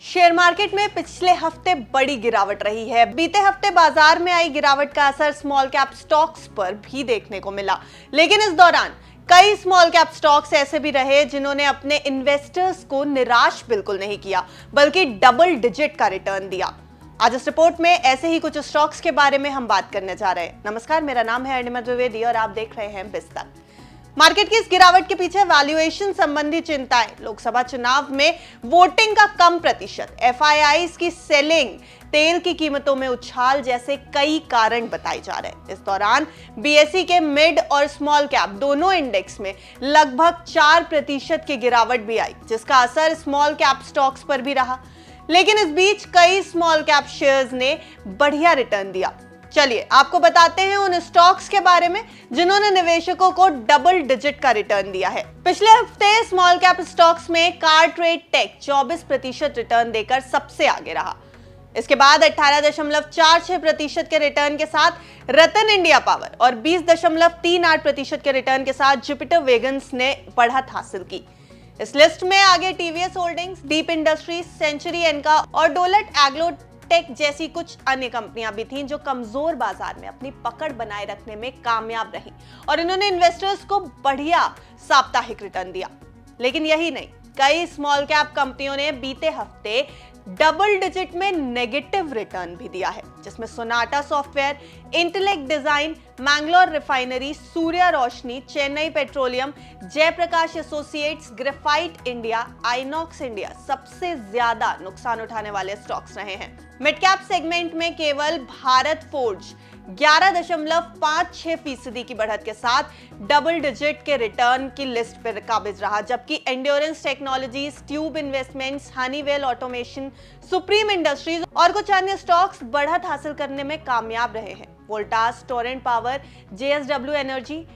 Share market में पिछले हफ्ते बड़ी गिरावट रही है। बीते हफ्ते बाजार में आई गिरावट का असर स्मॉल कैप स्टॉक्स पर भी देखने को मिला, लेकिन इस दौरान कई स्मॉल कैप स्टॉक्स ऐसे भी रहे जिन्होंने अपने इन्वेस्टर्स को निराश बिल्कुल नहीं किया, बल्कि डबल डिजिट का रिटर्न दिया। आज इस रिपोर्ट में ऐसे ही कुछ स्टॉक्स के बारे में हम बात करने जा रहे हैं। नमस्कार, मेरा नाम है अर्णिमा द्विवेदी और आप देख रहे हैं बिस्तक। मार्केट की इस गिरावट के पीछे वैल्यूएशन संबंधी चिंताएं, लोकसभा चुनाव में वोटिंग का कम प्रतिशत, एफआईआईज की सेलिंग, तेल की कीमतों में उछाल जैसे कई कारण बताए जा रहे हैं। इस दौरान बीएसई के मिड और स्मॉल कैप दोनों इंडेक्स में लगभग 4% की गिरावट भी आई, जिसका असर स्मॉल कैप स्टॉक्स पर भी रहा। लेकिन इस बीच कई स्मॉल कैप शेयर्स ने बढ़िया रिटर्न दिया। चलिए आपको बताते हैं उन स्टॉक्स के बारे में जिन्होंने निवेशकों को डबल डिजिट का रिटर्न दिया है। पिछले हफ्ते स्मॉल कैप स्टॉक्स में कारट्रेड टेक 24% रिटर्न देकर सबसे आगे रहा। इसके बाद 18.46% के रिटर्न के साथ रतन इंडिया पावर और 20.38% के रिटर्न के साथ जुपिटर वेगन्स ने बढ़त हासिल की। इस लिस्ट में आगे टीवीएस होल्डिंग्स, दीप इंडस्ट्रीज, सेंचुरी एनका और डोलट एग्रो टेक जैसी कुछ अन्य कंपनियां भी थीं जो कमजोर बाजार में अपनी पकड़ बनाए रखने में कामयाब रहीं और इन्होंने इन्वेस्टर्स को बढ़िया साप्ताहिक रिटर्न दिया। लेकिन यही नहीं, कई स्मॉल कैप कंपनियों ने बीते हफ्ते डबल डिजिट में नेगेटिव रिटर्न भी दिया है, जिसमें सोनाटा सॉफ्टवेयर, इंटेलेक्ट डिजाइन, मैंगलोर रिफाइनरी, सूर्या रोशनी, चेन्नई पेट्रोलियम, जयप्रकाश एसोसिएट्स, ग्रेफाइट इंडिया, आइनॉक्स इंडिया सबसे ज्यादा नुकसान उठाने वाले स्टॉक्स रहे हैं। मिड कैप सेगमेंट में केवल भारत फोर्ज 11.56% की बढ़त के साथ डबल डिजिट के रिटर्न की लिस्ट पर काबिज रहा, जबकि endurance technologies, tube investments, Honeywell automation, supreme industries और कुछ अन्य स्टॉक्स बढ़त हासिल करने में कामयाब रहे हैं। Voltas, Torrent power, JSW energy,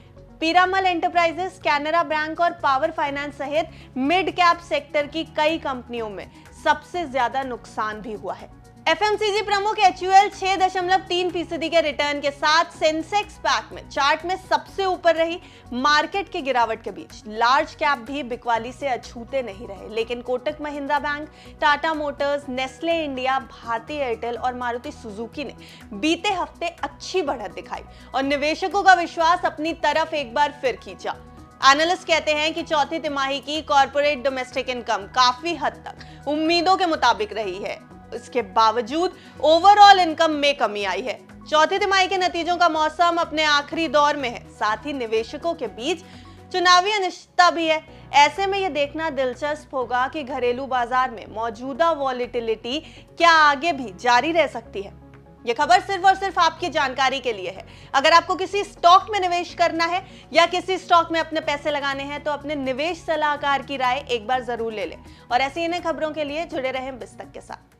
Piramal enterprises, Canara bank और पावर फाइनेंस सहित मिड कैप सेक्टर की कई कंपनियों में सबसे ज्यादा नुकसान भी हुआ है। एफएमसीजी प्रमुख एचयूएल 6.3% के रिटर्न के साथ सेंसेक्स पैक में चार्ट में सबसे ऊपर रही। मार्केट की गिरावट के बीच लार्ज कैप भी बिकवाली से अछूते नहीं रहे, लेकिन Kotak Mahindra Bank, Tata Motors, Nestle India, Bharti Airtel और मारुति सुजुकी ने बीते हफ्ते अच्छी बढ़त दिखाई और निवेशकों का विश्वास अपनी तरफ एक बार फिर खींचा। एनालिस्ट कहते हैं कि चौथी तिमाही की कॉर्पोरेट डोमेस्टिक इनकम काफी हद तक उम्मीदों के मुताबिक रही है। इसके बावजूद ओवरऑल इनकम में कमी आई है। चौथी तिमाही के नतीजों का मौसम अपने आखिरी दौर में है, साथ ही निवेशकों के बीच चुनावी अनिश्चितता भी है। ऐसे में यह देखना दिलचस्प होगा कि घरेलू बाजार में मौजूदा वॉलेटिलिटी क्या आगे भी जारी रह सकती है। यह खबर सिर्फ और सिर्फ आपकी जानकारी के लिए है। अगर आपको किसी स्टॉक में निवेश करना है या किसी स्टॉक में अपने पैसे लगाने हैं तो अपने निवेश सलाहकार की राय एक बार जरूर ले लें और ऐसी इन्हें खबरों के लिए जुड़े रहें बिस्तक के साथ।